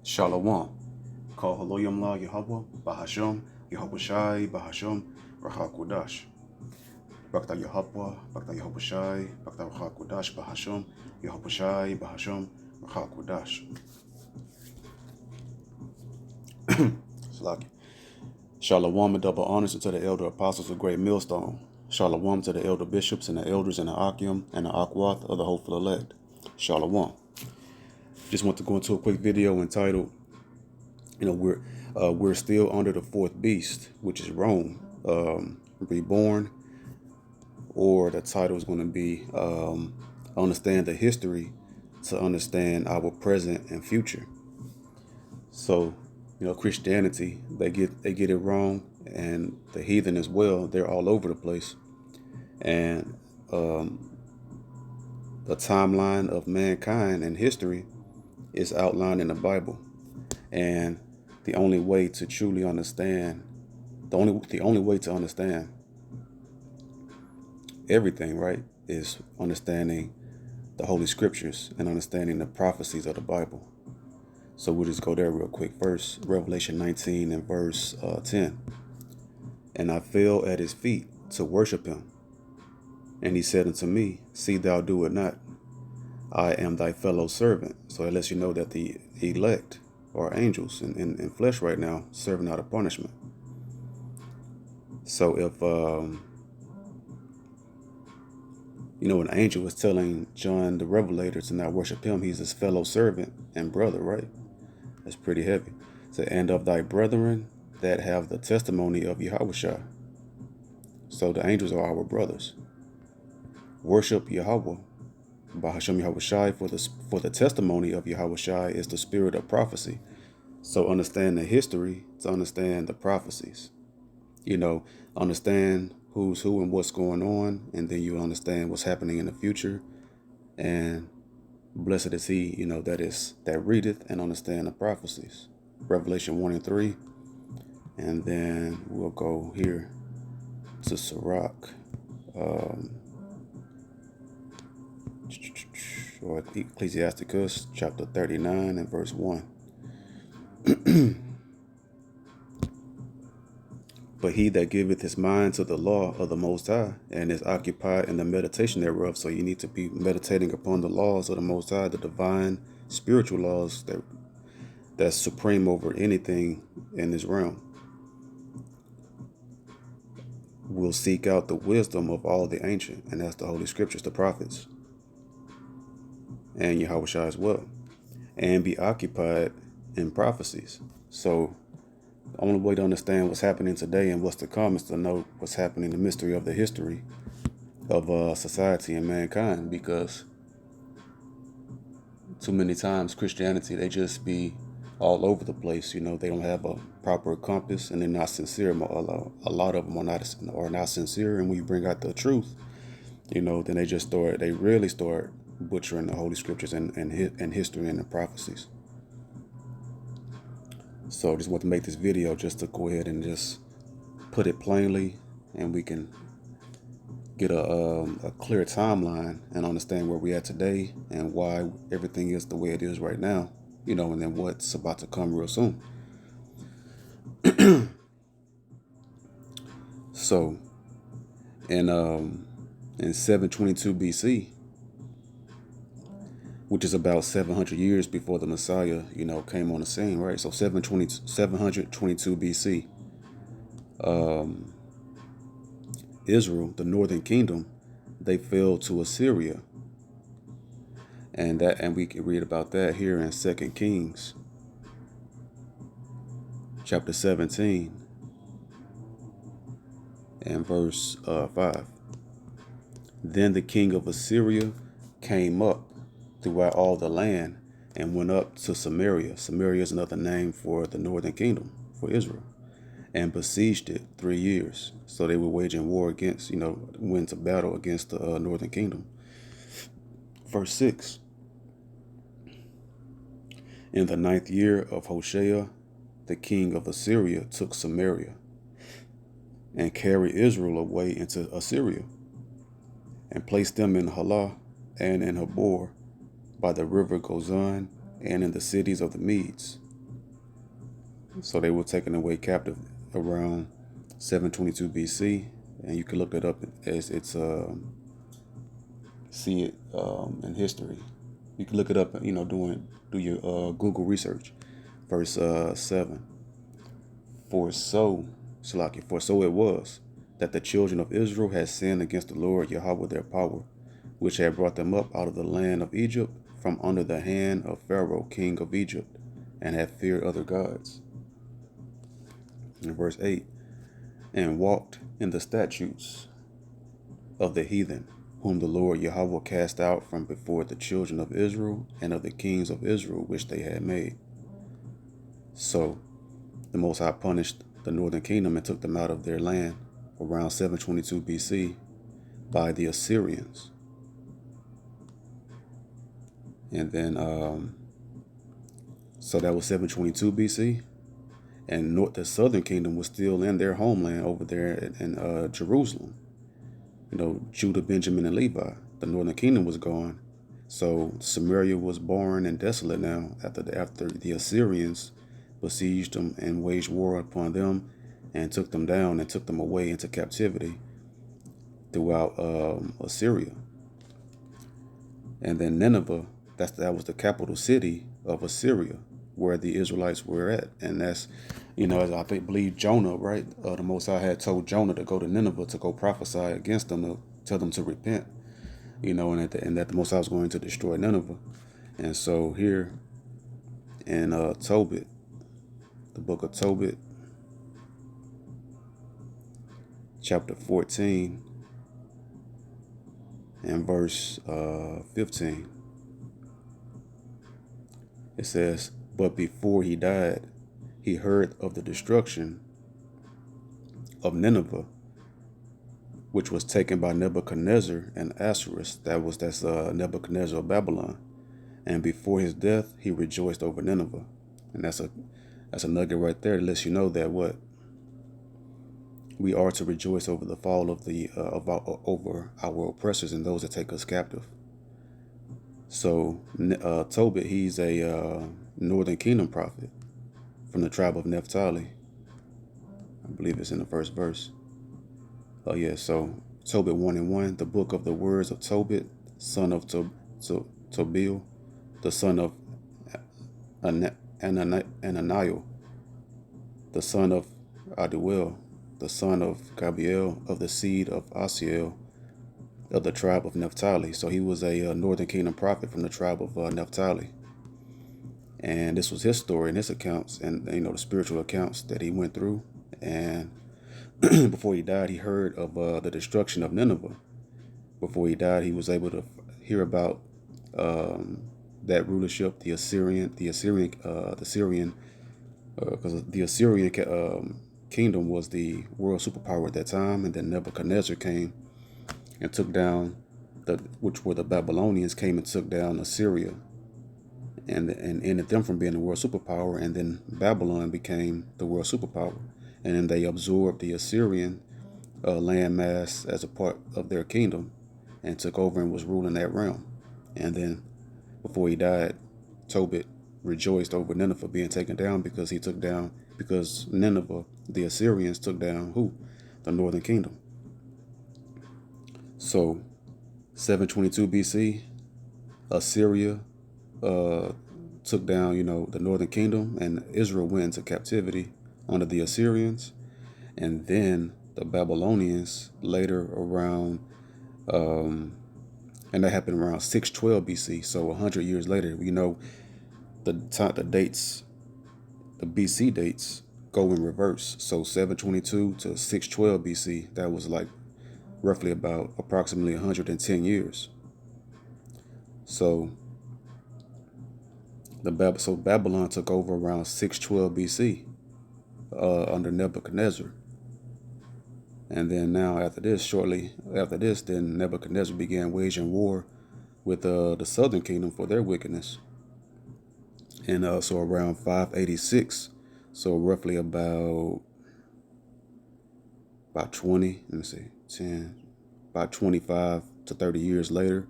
Shalom. Call Haloyam La Yahweh, Bahasham, Yahweh Shai, Bahasham, Rahak Kodash. Bakta Yahweh, Bakta Yahweh Shai, Bakta Rahak Kodash, Bahasham, Yahweh Shai, Bahasham, Rahak Kodash. Salaki. Shalom and double honors to the elder apostles of Great Millstone. Shalom to the elder bishops and the elders in the Akim and the Akwath of the hopeful elect. Shalom. Just want to go into a quick video entitled, we're still under the fourth beast, which is Rome, reborn, or the title is going to be understand the history to understand our present and future. So, Christianity, they get it wrong, and the heathen as well. They're all over the place, and the timeline of mankind and history is outlined in the Bible, and the only way to truly understand, the only way to understand everything, right, is understanding the Holy Scriptures and understanding the prophecies of the Bible. So we'll just go there real quick. First, Revelation 19 and verse 10. And I fell at his feet to worship him. And he said unto me, see thou do it not. I am thy fellow servant. So it lets you know that the elect are angels in flesh right now, serving out a punishment. So if, an angel was telling John the Revelator to not worship him, he's his fellow servant and brother, right? That's pretty heavy. So, and of thy brethren that have the testimony of Yahushua. So the angels are our brothers. Worship Yahweh, Bahasham Yahushai, for the testimony of Yahushai is the spirit of prophecy. So understand the history to understand the prophecies. Understand who's who and what's going on, and then you understand what's happening in the future. And blessed is he, that readeth and understand the prophecies. Revelation 1 and 3. And then we'll go here to Sirach, or Ecclesiasticus, chapter 39 and verse 1. But he that giveth his mind to the law of the Most High and is occupied in the meditation thereof. So you need to be meditating upon the laws of the Most High, the divine spiritual laws that's supreme over anything in this realm. Will seek out the wisdom of all the ancient, and that's the Holy Scriptures, the prophets, and Yahushua as well, and be occupied in prophecies. So the only way to understand what's happening today and what's to come is to know what's happening, the mystery of the history of society and mankind, because too many times Christianity, they just be all over the place. They don't have a proper compass, and they're not sincere. A lot of them are not sincere, and when you bring out the truth, then they really start butchering the Holy Scriptures and history and the prophecies. So I just want to make this video just to go ahead and just put it plainly, and we can get a clear timeline and understand where we're at today and why everything is the way it is right now, and then what's about to come real soon. So in 722 BC, which is about 700 years before the Messiah, came on the scene, right? So 722 BC, Israel, the northern kingdom, they fell to Assyria. And we can read about that here in 2 Kings, chapter 17, and verse 5. Then the king of Assyria came up throughout all the land and went up to Samaria. Samaria is another name for the northern kingdom, for Israel, and besieged it 3 years. So they were waging war against, went to battle against the northern kingdom. Verse 6. In the 9th year of Hoshea, the king of Assyria took Samaria and carried Israel away into Assyria and placed them in Halah and in Habor by the river Gozan and in the cities of the Medes. So they were taken away captive around 722 BC, and you can look it up as it's see it in history. You can look it up, do your Google research. Verse 7. For so, Salaki, for so it was that the children of Israel had sinned against the Lord Yahweh their power, which had brought them up out of the land of Egypt from under the hand of Pharaoh, king of Egypt, and had feared other gods. In verse 8, and walked in the statutes of the heathen, whom the Lord Yahweh cast out from before the children of Israel and of the kings of Israel which they had made. So the Most High punished the northern kingdom and took them out of their land around 722 BC by the Assyrians. And then, so that was 722 BC. And the southern kingdom was still in their homeland over there in Jerusalem. Judah, Benjamin, and Levi. The northern kingdom was gone. So Samaria was barren and desolate now after the Assyrians besieged them and waged war upon them and took them down and took them away into captivity throughout Assyria. And then Nineveh, that was the capital city of Assyria, where the Israelites were at. And that's, as I believe Jonah, right? The Most High had told Jonah to go to Nineveh to go prophesy against them, to tell them to repent, and that the Most High was going to destroy Nineveh. And so here in Tobit, the book of Tobit, chapter 14 and verse 15, it says, but before he died, he heard of the destruction of Nineveh, which was taken by Nebuchadnezzar and Assuerus. That's Nebuchadnezzar of Babylon. And before his death, he rejoiced over Nineveh. And that's a nugget right there that lets you know that we are to rejoice over the fall of over our oppressors and those that take us captive. So Tobit, he's a northern kingdom prophet from the tribe of Naphtali. I believe it's in the first verse. So Tobit 1:1, the book of the words of Tobit, son of Tobiel, the son of Ananiel, the son of Aduel, the son of Gabriel, of the seed of Asiel, of the tribe of Naphtali. So he was a northern kingdom prophet from the tribe of Naphtali. And this was his story and his accounts and, the spiritual accounts that he went through. And before he died, he heard of the destruction of Nineveh. Before he died, he was able to hear about that rulership, the Assyrian, because the Assyrian kingdom was the world superpower at that time, and then Nebuchadnezzar came and took down which were the Babylonians, came and took down Assyria, and ended them from being the world superpower, and then Babylon became the world superpower, and then they absorbed the Assyrian landmass as a part of their kingdom, and took over and was ruling that realm. And then before he died, Tobit rejoiced over Nineveh being taken down because Nineveh, the Assyrians, took down who? The northern kingdom. So 722 BC, Assyria took down, the northern kingdom, and Israel went into captivity under the Assyrians. And then the Babylonians later around, and that happened around 612 BC. So 100 years later, the dates, the BC dates go in reverse. So 722 to 612 BC, that was like roughly about approximately 110 years. So Babylon took over around 612 BC under Nebuchadnezzar. And then shortly after this, then Nebuchadnezzar began waging war with the southern kingdom for their wickedness. And so around 586, so roughly about 20, let me see, 10, about 25 to 30 years later,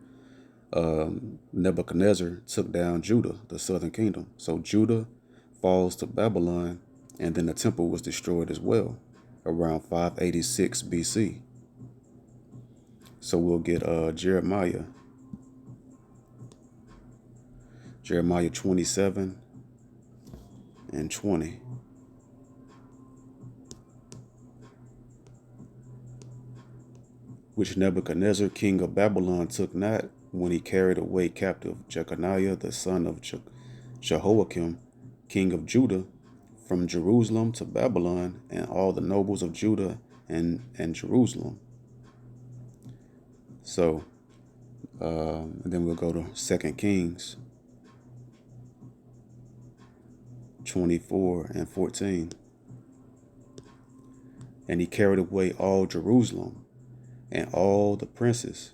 Nebuchadnezzar took down Judah, the southern kingdom. So Judah falls to Babylon, And then the temple was destroyed as well around 586 BC. So we'll get Jeremiah 27 and 20. Which Nebuchadnezzar, king of Babylon, took not when he carried away captive Jeconiah, the son of Jehoiakim, king of Judah, from Jerusalem to Babylon, and all the nobles of Judah and Jerusalem. So, and then we'll go to 2 Kings 24 and 14. And he carried away all Jerusalem, and all the princes,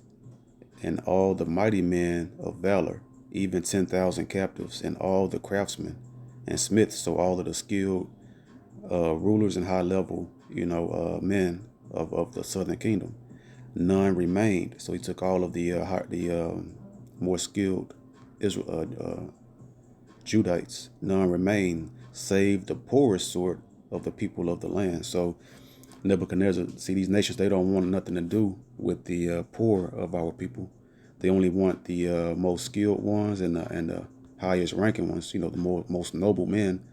and all the mighty men of valor, even 10,000 captives, and all the craftsmen and smiths, so all of the skilled rulers and high level, men of the southern kingdom. None remained. So he took all of the more skilled Judites. None remained, save the poorest sort of the people of the land. So Nebuchadnezzar, see, these nations, they don't want nothing to do with the poor of our people. They only want the most skilled ones and the highest ranking ones, the most noble men,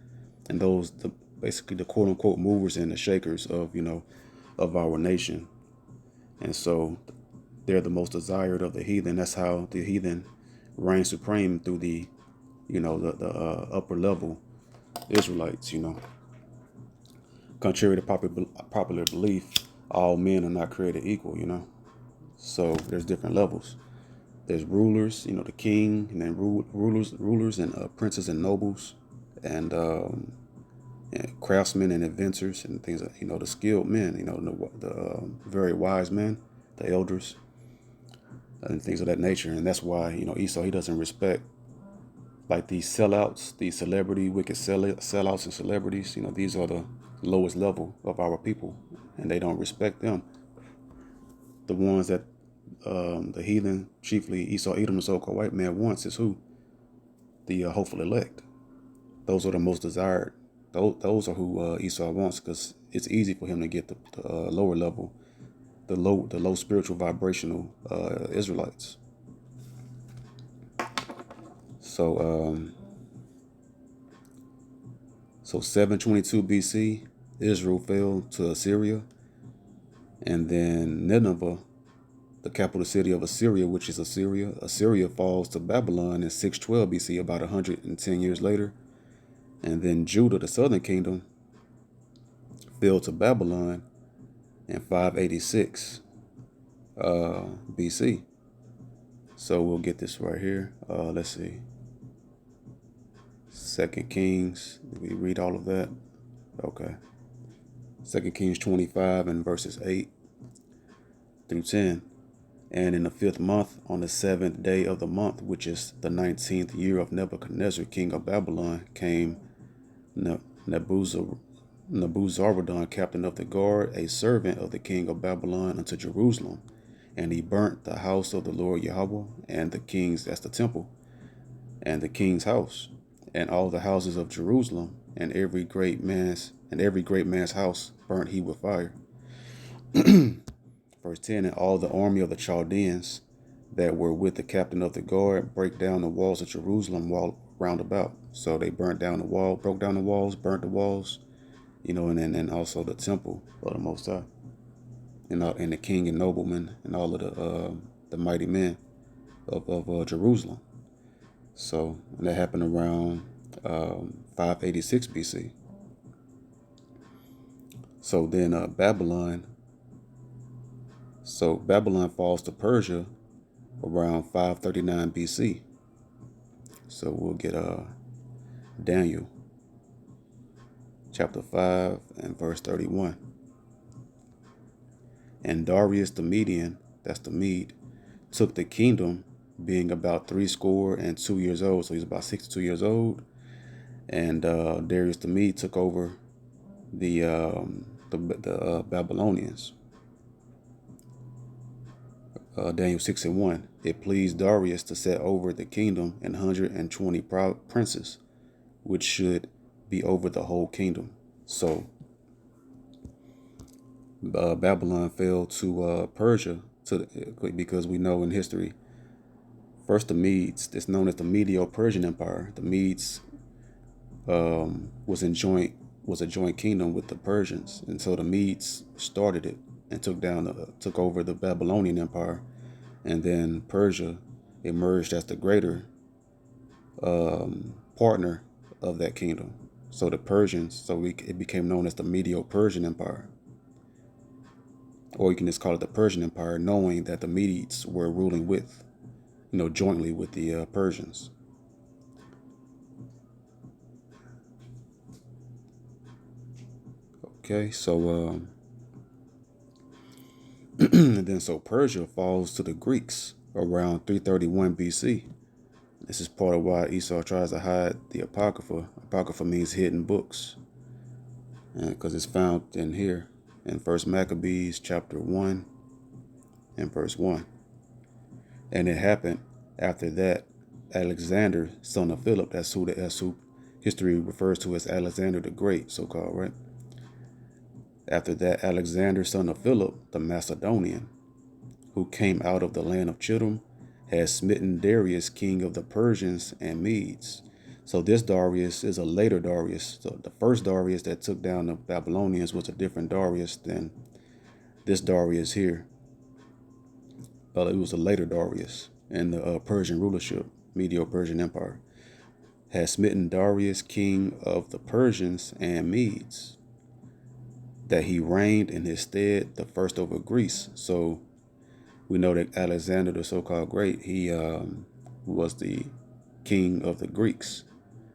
and those basically the quote unquote movers and the shakers of of our nation. And so they're the most desired of the heathen. That's how the heathen reign supreme through the the upper level Israelites. Contrary to popular belief, all men are not created equal. So there's different levels. There's rulers, the king, and then rulers and princes and nobles, and craftsmen and inventors and things. The skilled men, the very wise men, the elders, and things of that nature. And that's why Esau, he doesn't respect like these sellouts, these wicked sellouts and celebrities. These are the lowest level of our people, and they don't respect them. The ones that the heathen, chiefly Esau, Edom, the so-called white man, wants is who? The hopeful elect. Those are the most desired. Those are who Esau wants, because it's easy for him to get the lower level, the low spiritual vibrational Israelites. So 722 BC, Israel fell to Assyria, and then Nineveh, the capital city of Assyria, which is Assyria falls to Babylon in 612 BC, about 110 years later. And then Judah, the southern kingdom, fell to Babylon in 586 BC. So we'll get this right here. Let's see. 2 Kings, did we read all of that? Okay. 2 Kings 25 and verses 8 through 10. And in the 5th month, on the 7th day of the month, which is the 19th year of Nebuchadnezzar, king of Babylon, came Nebuzaradan, captain of the guard, a servant of the king of Babylon, unto Jerusalem. And he burnt the house of the Lord Yahweh, and the king's, that's the temple, and the king's house, and all the houses of Jerusalem, and every great man's house burnt he with fire. Verse 10, and all the army of the Chaldeans that were with the captain of the guard break down the walls of Jerusalem round about. So they burnt down the wall, broke down the walls, burnt the walls, and also the temple of the Most High, and the king and noblemen and all of the mighty men of Jerusalem. So and that happened around 586 BC. So then Babylon falls to Persia around 539 BC. So we'll get Daniel chapter 5 and verse 31. And Darius the Median, that's the Mede, took the kingdom, being about 62 years old. So he's about 62 years old. And Darius the Mede took over the Babylonians. Daniel 6 and 1. It pleased Darius to set over the kingdom 120 princes, which should be over the whole kingdom. So Babylon fell to Persia because we know in history, first the Medes, it's known as the Medo-Persian Empire. The Medes was in joint was a joint kingdom with the Persians, and so the Medes started it and took over the Babylonian Empire, and then Persia emerged as the greater partner of that kingdom. So the Persians, it became known as the Medo-Persian Empire, or you can just call it the Persian Empire, knowing that the Medes were ruling jointly with the Persians. Okay, so and then so Persia falls to the Greeks around 331 BC. This is part of why Esau tries to hide the Apocrypha. Apocrypha means hidden books, because it's found in here in First Maccabees chapter 1 and verse 1. And it happened after that Alexander, son of Philip, that's who history refers to as Alexander the Great, so-called, right? After that, Alexander, son of Philip, the Macedonian, who came out of the land of Chittim, had smitten Darius, king of the Persians and Medes. So this Darius is a later Darius. So the first Darius that took down the Babylonians was a different Darius than this Darius here. It was a later Darius in the Persian rulership, Medo-Persian Empire. Had smitten Darius, king of the Persians and Medes, that he reigned in his stead the first over Greece. So we know that Alexander, the so-called Great, he was the king of the Greeks.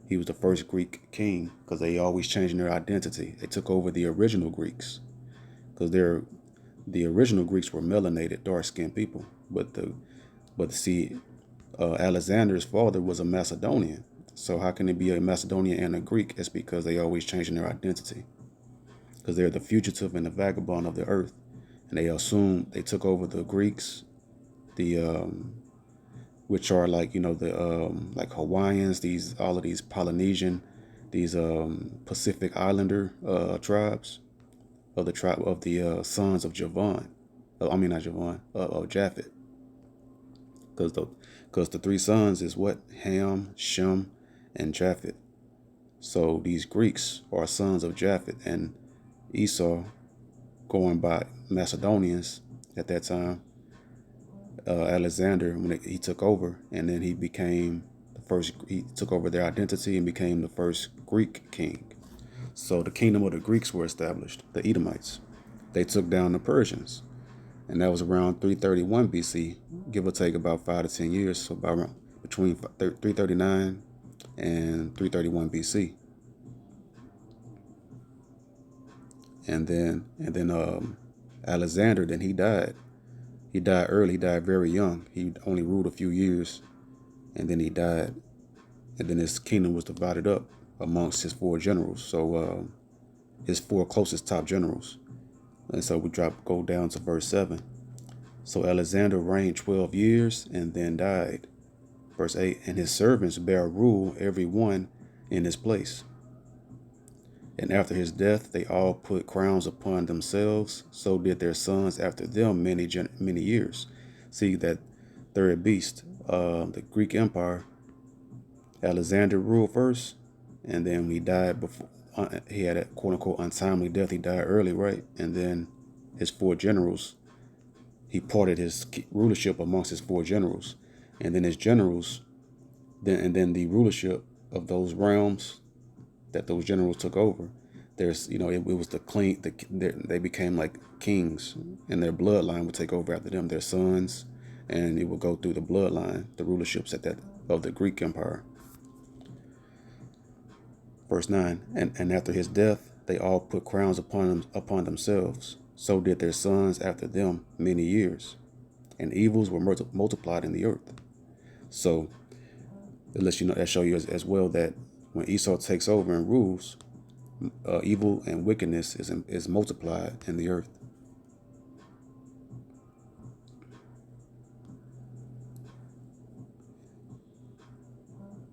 He was the first Greek king, because they always changing their identity. They took over the original Greeks, because the original Greeks were melanated, dark-skinned people. But see, Alexander's father was a Macedonian. So how can it be a Macedonian and a Greek? It's because they always changing their identity, because they're the fugitive and the vagabond of the earth. And they took over the Greeks, which are like, like Hawaiians, all of these Polynesian, these Pacific Islander tribes of the tribe of the sons of Javan. I mean, not Javan, of Japhet. Because the three sons is what? Ham, Shem, and Japhet. So these Greeks are sons of Japhet, and Esau, going by Macedonians at that time, Alexander, when he took over, and then he took over their identity and became the first Greek king. So the kingdom of the Greeks were established, the Edomites. They took down the Persians, and that was around 331 BC, give or take about 5 to 10 years, so about between 339 and 331 BC. And then Alexander, then he died. He died early. He died very young. He only ruled a few years, and then he died. And then his kingdom was divided up amongst his four generals. So his four closest top generals. And so we go down to verse 7. So Alexander reigned 12 years and then died. Verse 8, and his servants bare rule every one in his place. And after his death, they all put crowns upon themselves. So did their sons after them many years. See, that third beast, the Greek Empire, Alexander ruled first, and then when he died before, he had a quote unquote untimely death. He died early, right? And then his four generals, he parted his rulership amongst his four generals, and then his generals, and then the rulership of those realms that those generals took over. It was they became like kings, and their bloodline would take over after them, their sons, and it would go through the bloodline, the rulerships of the Greek Empire. Verse 9, and after his death, they all put crowns upon themselves. So did their sons after them many years, and evils were multiplied in the earth. So that show you as well that when Esau takes over and rules, evil and wickedness is multiplied in the earth.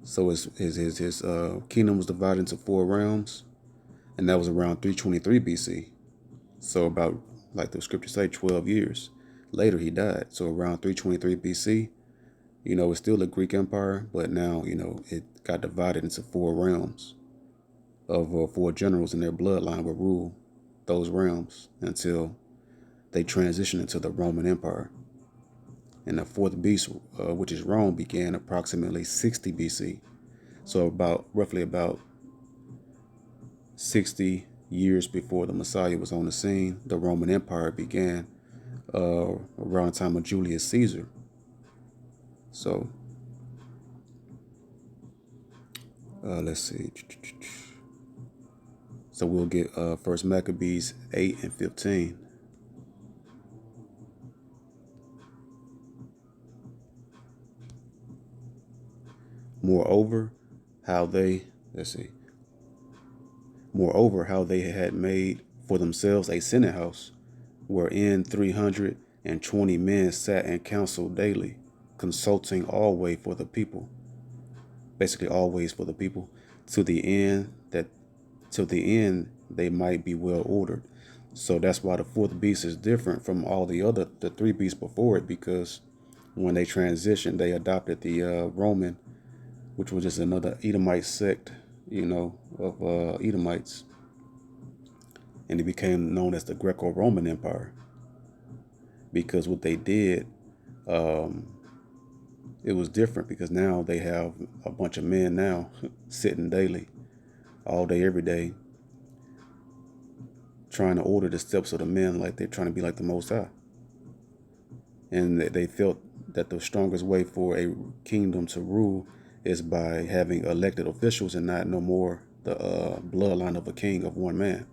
So his kingdom was divided into four realms. and that was around 323 BC. So about, like the scriptures say, 12 years later he died. So around 323 BC, it's still a Greek empire, but now, it got divided into four realms of four generals, and their bloodline would rule those realms until they transitioned into the Roman Empire. And the fourth beast, which is Rome, began approximately 60 BC. So roughly about 60 years before the Messiah was on the scene, the Roman Empire began around the time of Julius Caesar. So let's see. So we'll get First Maccabees 8 and 15. Moreover, how they had made for themselves a senate house, wherein 320 men sat in council daily, consulting always for the people. Basically, always for the people, to the end they might be well ordered. So that's why the fourth beast is different from all the three beasts before it, because when they transitioned, they adopted the Roman, which was just another Edomite sect, of Edomites, and it became known as the Greco-Roman Empire. Because what they did, it was different, because now they have a bunch of men now sitting daily, all day, every day, trying to order the steps of the men, like they're trying to be like the Most High. And they felt that the strongest way for a kingdom to rule is by having elected officials and not no more the bloodline of a king of one man.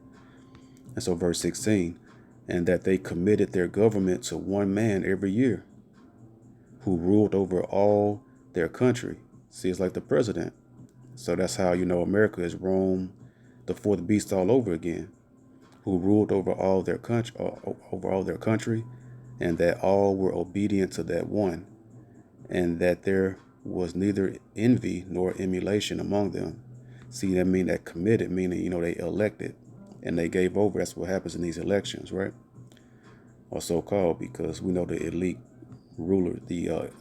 And so verse 16, and that they committed their government to one man every year, who ruled over all their country. See, it's like the president. So that's how America is Rome, the fourth beast all over again, who ruled over all their country, and that all were obedient to that one, and that there was neither envy nor emulation among them. See, that mean that committed, meaning they elected and they gave over. That's what happens in these elections, right? Or so-called, because we know the elite ruler,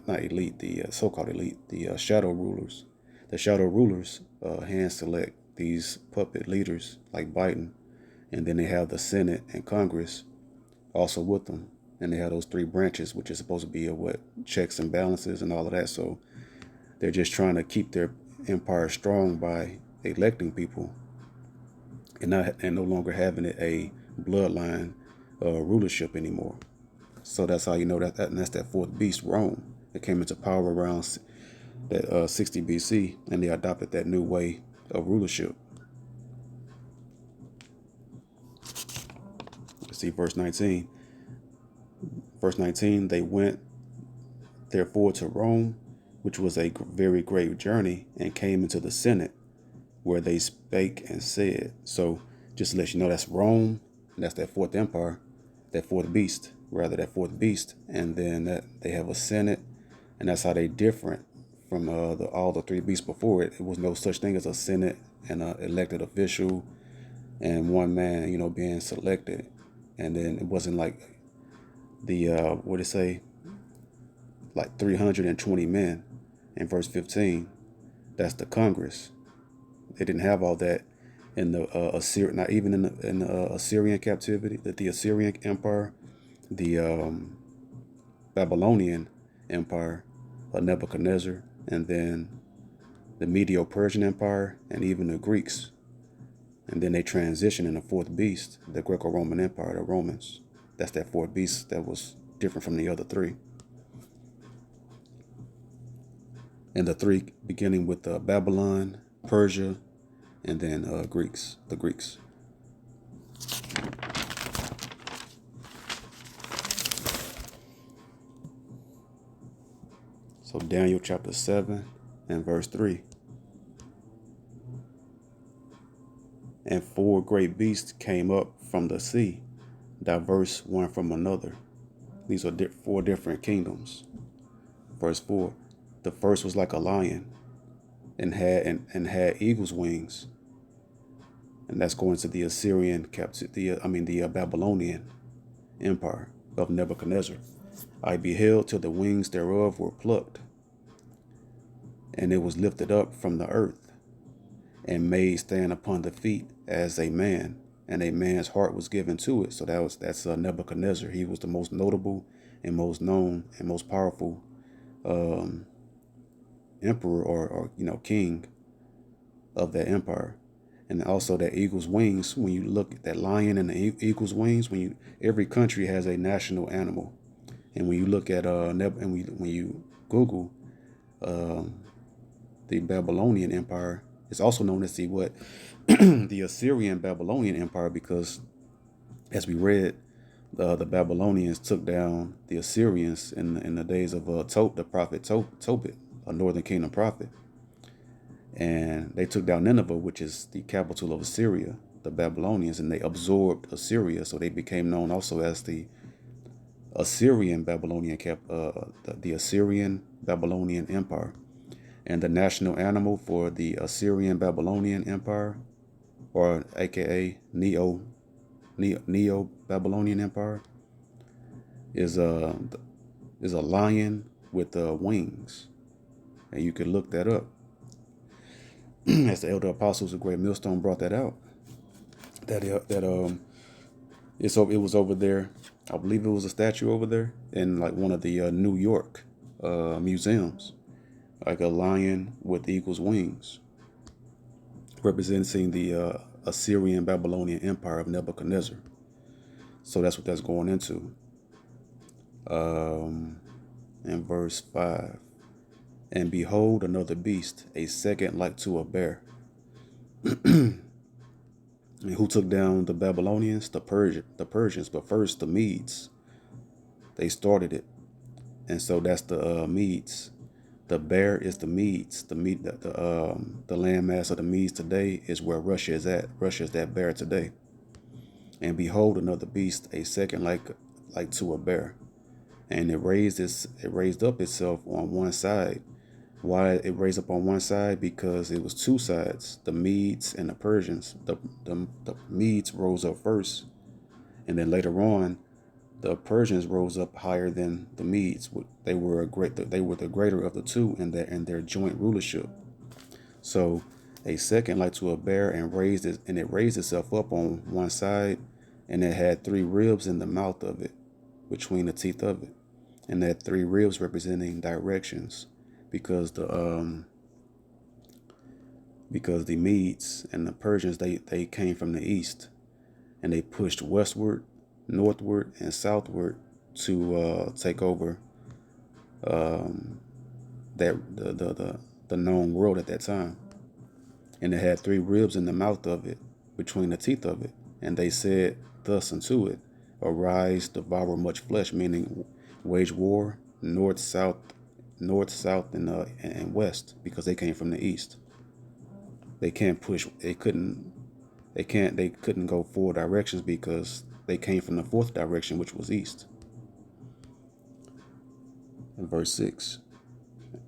not elite, the so-called elite, the shadow rulers. The shadow rulers hand select these puppet leaders like Biden, and then they have the Senate and Congress also with them, and they have those three branches, which is supposed to be checks and balances and all of that. So they're just trying to keep their empire strong by electing people and no longer having it a bloodline rulership anymore. So that's how and that's that fourth beast, Rome. It came into power around that 60 BC, and they adopted that new way of rulership. Let's see verse 19. Verse 19, they went therefore to Rome, which was a very great journey, and came into the Senate, where they spake and said. So just to let you know, that's Rome, and that's that fourth empire, that fourth beast, and then that they have a Senate, and that's how they different from all the three beasts before it. It was no such thing as a Senate and an elected official and one man, being selected. And then it wasn't like the what did it say, like 320 men in verse 15. That's the Congress. They didn't have all that in the Assyrian, not even in the Assyrian captivity, the Assyrian Empire, the Babylonian Empire, Nebuchadnezzar, and then the Medo-Persian Empire, and even the Greeks. And then they transitioned in the fourth beast, the Greco-Roman Empire, the Romans. That's that fourth beast that was different from the other three. And the three beginning with Babylon, Persia, and then the Greeks. So Daniel chapter 7 and verse 3. And four great beasts came up from the sea, diverse one from another. These are four different kingdoms. Verse 4. The first was like a lion, and had eagle's wings. and that's going to the Assyrian captivity. The Babylonian empire of Nebuchadnezzar. I beheld till the wings thereof were plucked, and it was lifted up from the earth, and made stand upon the feet as a man, and a man's heart was given to it. So that's Nebuchadnezzar. He was the most notable and most known and most powerful um, emperor or king of that empire. And also that eagle's wings. When you look at that lion and the eagle's wings, every country has a national animal, and when you look at when you Google the Babylonian Empire, it's also known as the Assyrian Babylonian Empire, because as we read, the Babylonians took down the Assyrians in the days of the prophet Tobit, a northern kingdom prophet. And they took down Nineveh, which is the capital of Assyria, the Babylonians, and they absorbed Assyria. So they became known also as the Assyrian Babylonian the Assyrian Babylonian Empire. And the national animal for the Assyrian Babylonian Empire, or aka Neo Babylonian Empire, is a lion with wings, and you can look that up. As the elder apostles of Great Millstone brought that out, it was over there. I believe it was a statue over there in like one of the New York museums, like a lion with eagle's wings, representing the Assyrian Babylonian Empire of Nebuchadnezzar. So that's what that's going into. In verse 5, and behold another beast, a second like to a bear. And who took down the Babylonians? The Persians, but first the Medes. They started it, and so that's the Medes. The bear is the Medes. The landmass of the Medes today is where Russia is at. Russia is that bear today. And behold another beast, a second like to a bear, and it raised up itself on one side. Why it raised up on one side? Because it was two sides, the Medes and the Persians. The Medes rose up first, and then later on, the Persians rose up higher than the Medes. They were the greater of the two in their joint rulership. So a second like to a bear, and it raised itself up on one side, and it had 3 ribs in the mouth of it, between the teeth of it, and that 3 ribs representing directions, because the Medes and the Persians, they came from the east, and they pushed westward, northward, and southward to take over that the known world at that time. And it had 3 ribs in the mouth of it, between the teeth of it, and they said thus unto it, arise, devour much flesh, meaning wage war north, south, and west, because they came from the east. They couldn't go 4 directions, because they came from the 4th direction, which was east. In verse 6,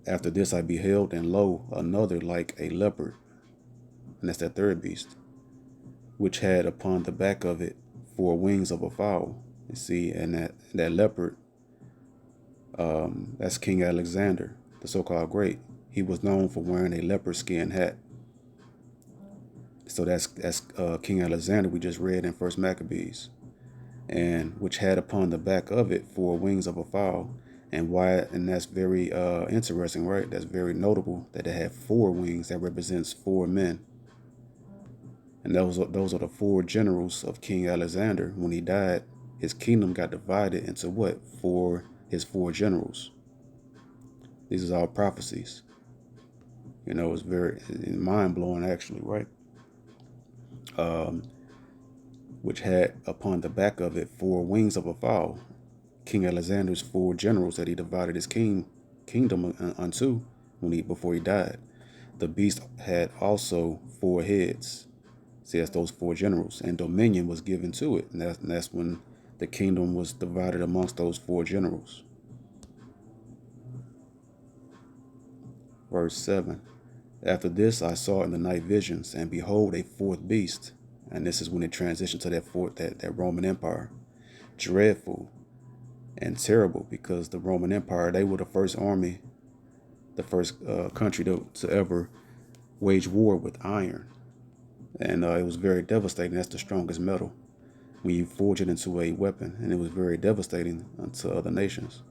after this I beheld, and lo, another like a leopard, and that's that 3rd beast, which had upon the back of it 4 wings of a fowl. You see, and that leopard, that's King Alexander, the so-called Great. He was known for wearing a leopard skin hat. So that's King Alexander we just read in First Maccabees, and which had upon the back of it 4 wings of a fowl. And that's very interesting, right? That's very notable that it had 4 wings. That represents 4 men. And those are the 4 generals of King Alexander. When he died, his kingdom got divided into his 4 generals. These are all prophecies. It's very mind-blowing, actually, right? Which had upon the back of it 4 wings of a fowl. King Alexander's 4 generals that he divided his kingdom unto before he died. The beast had also 4 heads. See, that's those 4 generals, and dominion was given to it, and that's when the kingdom was divided amongst those 4 generals. Verse 7, after this I saw in the night visions, and behold, a 4th beast, And this is when it transitioned to that Roman Empire. Dreadful and terrible, because the Roman Empire, they were the first army, the first country to ever wage war with iron. And it was very devastating. That's the strongest metal when you forge it into a weapon. And it was very devastating to other nations.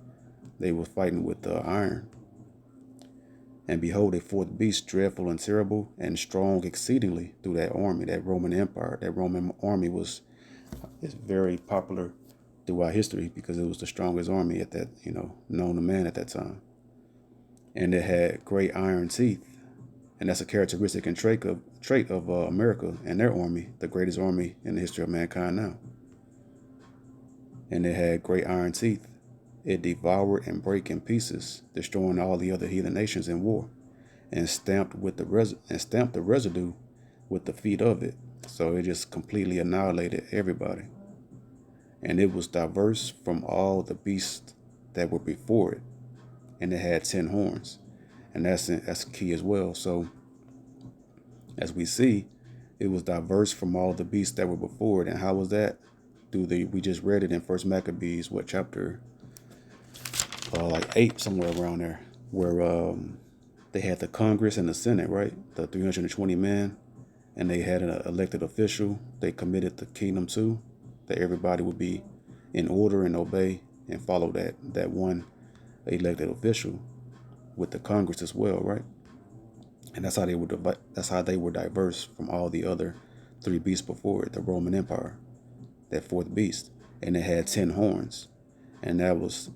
They were fighting with iron. And behold, a fourth beast, dreadful and terrible and strong exceedingly, through that army, that Roman Empire. That Roman army is very popular throughout history because it was the strongest army at that, known to man at that time. And it had great iron teeth. And that's a characteristic and trait of America and their army, the greatest army in the history of mankind now. And it had great iron teeth. It devoured and brake in pieces, destroying all the other heathen nations in war, and stamped the residue with the feet of it. So it just completely annihilated everybody. And it was diverse from all the beasts that were before it, and it had 10 horns, and that's key as well. So as we see, it was diverse from all the beasts that were before it. And how was that? We just read it in First Maccabees, what chapter? Like 8, somewhere around there, where they had the Congress and the Senate, right? The 320 men, and they had an elected official they committed the kingdom to, that everybody would be in order and obey and follow that one elected official with the Congress as well, right? And that's how they were diverse from all the other 3 beasts before it, the Roman Empire, that fourth beast. And it had 10 horns, and that was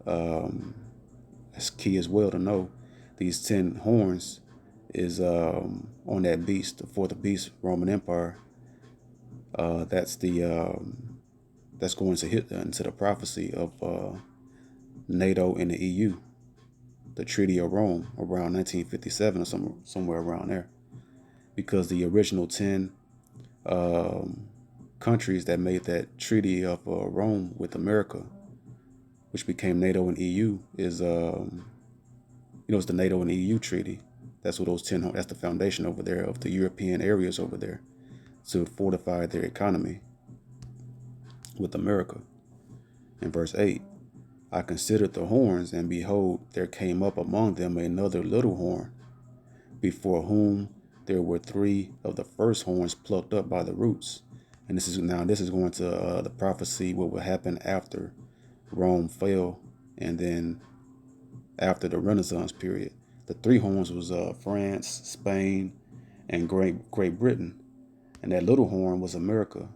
that's key as well to know. These 10 horns is on that beast, the fourth beast, Roman Empire. That's going to hit into the prophecy of NATO and the EU, the Treaty of Rome, around 1957 or somewhere around there, because the original 10 countries that made that Treaty of Rome with America, which became NATO and EU, is it's the NATO and EU treaty. That's what those 10. That's the foundation over there of the European areas over there, to fortify their economy with America. In verse 8, I considered the horns, and behold, there came up among them another little horn, before whom there were 3 of the first horns plucked up by the roots. And this is going to the prophecy, what will happen after Rome fell, and then after the Renaissance period. The 3 horns was France, Spain, and Great Britain. And that little horn was America,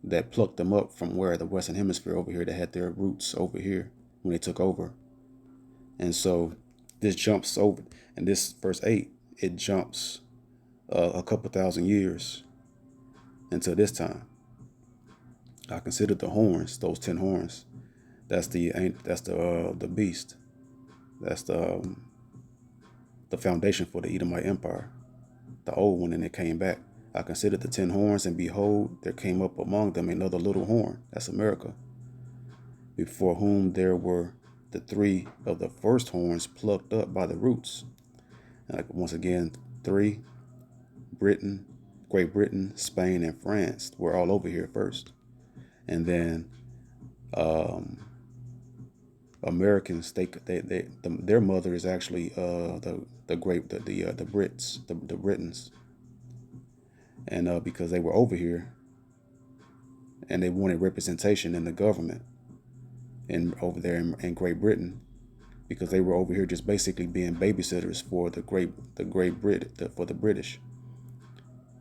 that plucked them up from where the Western Hemisphere over here, that had their roots over here when they took over. And so this jumps over, and this verse 8, it jumps a couple thousand years until this time. I considered the horns, those 10 horns. That's the beast. That's the foundation for the Edomite Empire, the old one, and it came back. I considered the 10 horns, and behold, there came up among them another little horn. That's America, before whom there were the 3 of the first horns plucked up by the roots. Once again, 3, Great Britain, Spain, and France were all over here first. And then Americans, their mother is actually the Brits, the Britons, and because they were over here, and they wanted representation in the government, and over there in Great Britain, because they were over here just basically being babysitters for the British,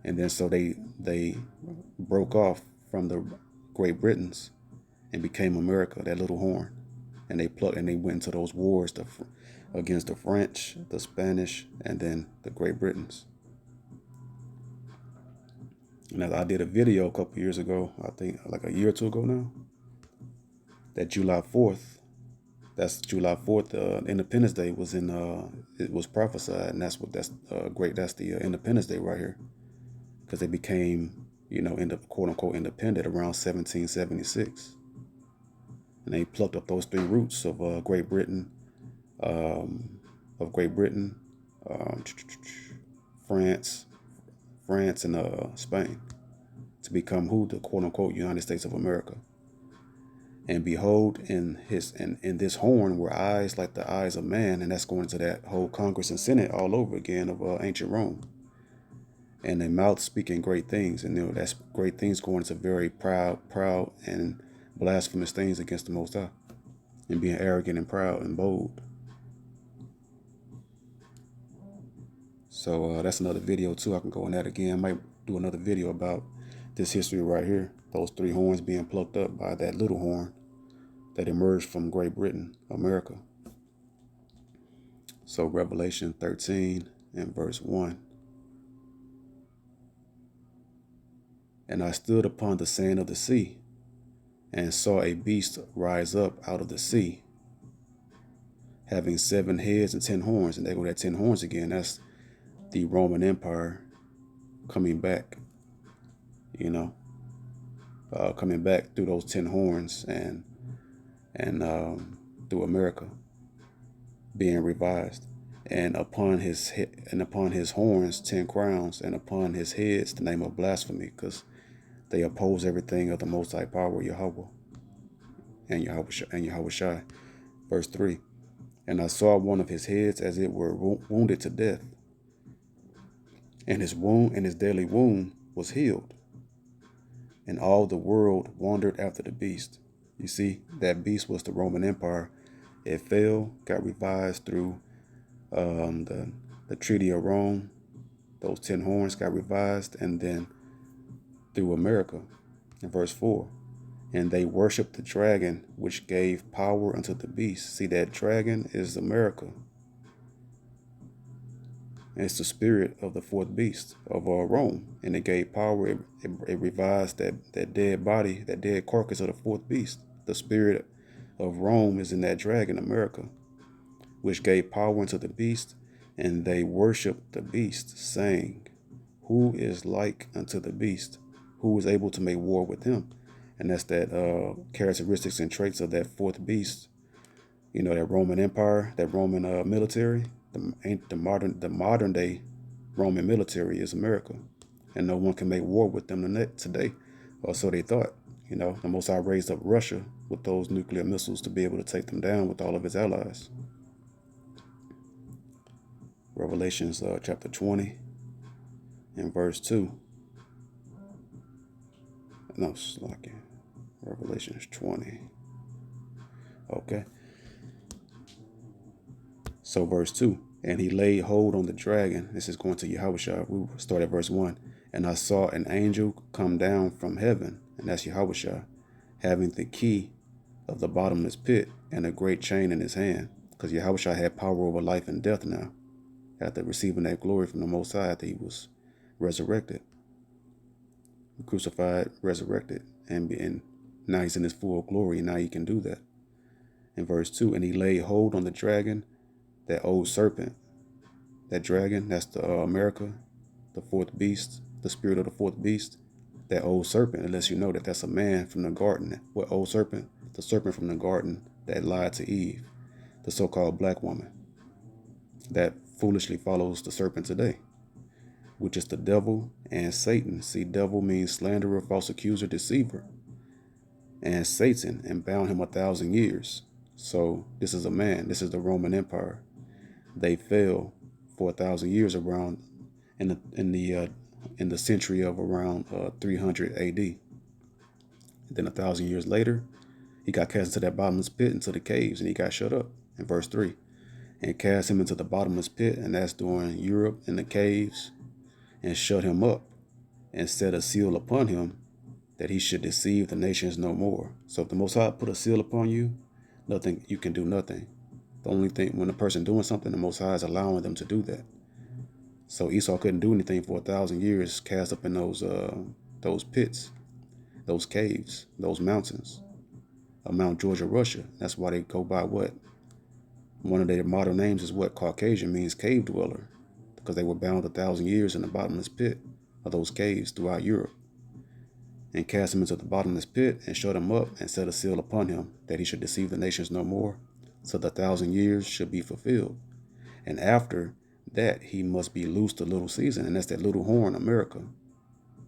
and then so they broke off from the Great Britons and became America, that little horn. And they went into those wars against the French, the Spanish, and then the Great Britons. And I did a video a couple years ago, I think like a year or 2 ago now, that July 4th, Independence Day was it was prophesied, and that's great. That's the Independence Day right here, because they became, quote unquote independent around 1776. And they plucked up those 3 roots of Great Britain, France, and Spain. to become who? The quote unquote United States of America. And behold, in this horn were eyes like the eyes of man, and that's going to that whole Congress and Senate all over again of ancient Rome. And a mouth speaking great things, and that's great things going to very proud and blasphemous things against the Most High, and being arrogant and proud and bold. So that's another video too. I can go on that again. I might do another video about this history right here. Those three horns being plucked up by that little horn that emerged from Great Britain, America. So Revelation 13 and verse 1. And I stood upon the sand of the sea, and saw a beast rise up out of the sea, having 7 heads and 10 horns. And they go that 10 horns again. That's the Roman Empire coming back, coming back through those 10 horns and through America, being revised. And upon his horns 10 crowns, and upon his heads the name of blasphemy, because they oppose everything of the Most High power, Yahweh and Yahweh Shai. Verse 3. And I saw one of his heads as it were wounded to death, and his deadly wound was healed. And all the world wandered after the beast. You see, that beast was the Roman Empire. It fell, got revised through the Treaty of Rome. Those 10 horns got revised, and then through America. In verse 4. And they worshiped the dragon, which gave power unto the beast. See, that dragon is America. And it's the spirit of the fourth beast of Rome. And it gave power. It revised that dead body, that dead carcass of the fourth beast. The spirit of Rome is in that dragon, America, which gave power unto the beast. And they worshiped the beast, saying, Who is like unto the beast? Who is able to make war with him? And that's that characteristics and traits of that fourth beast. That Roman Empire, that Roman military. The modern day Roman military is America, and no one can make war with them today, or so they thought. The Most High raised up Russia with those nuclear missiles to be able to take them down with all of its allies. Revelations chapter 20 and verse 2. No, it's like Revelations 20. Okay. So verse 2, and he laid hold on the dragon. This is going to Yahushua. We start at verse 1. And I saw an angel come down from heaven, and that's Yahushua, having the key of the bottomless pit and a great chain in his hand. Because Yahushua had power over life and death now, after receiving that glory from the Most High after he was resurrected. Crucified, resurrected, and now he's in his full glory, and now he can do that. In verse 2, and he laid hold on the dragon, that old serpent, that dragon, that's the America, the fourth beast, the spirit of the fourth beast, that old serpent, unless you know that that's a man from the garden. What old serpent? The serpent from the garden that lied to Eve, the so-called black woman, that foolishly follows the serpent today, which is the devil and Satan. See, devil means slanderer, false accuser, deceiver, and Satan, and bound him 1,000 years. So this is a man. This is the Roman Empire. They fell for 1,000 years around in the century of around 300 A.D. Then 1,000 years later, he got cast into that bottomless pit, into the caves, and he got shut up. In verse 3, and cast him into the bottomless pit, and that's during Europe, in the caves, and shut him up, and set a seal upon him, that he should deceive the nations no more. So if the Most High put a seal upon you, you can do nothing. The only thing, when a person doing something, the Most High is allowing them to do that. So Esau couldn't do anything for 1,000 years, cast up in those pits, those caves, those mountains of Mount Georgia, Russia. That's why they go by what? One of their modern names is what? Caucasian, means cave dweller, because they were bound 1,000 years in the bottomless pit of those caves throughout Europe. And cast him into the bottomless pit, and shut him up, and set a seal upon him, that he should deceive the nations no more, so the 1,000 years should be fulfilled. And after that, he must be loosed a little season, and that's that little horn, America.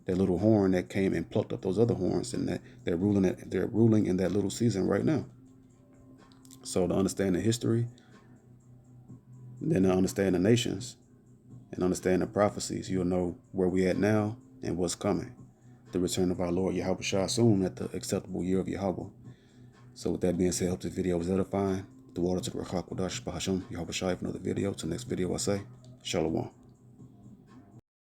that little horn that came and plucked up those other horns, and that they're ruling in that little season right now. So to understand the history, then to understand the nations and understand the prophecies, you'll know where we at now and what's coming. The return of our Lord Yahweh Shah soon at the acceptable year of Yahweh. So with that being said, I hope this video was edifying. The water to the Rachak Wadash Bahasham Yahweh Shah for another video. Till next video I say, Shalom.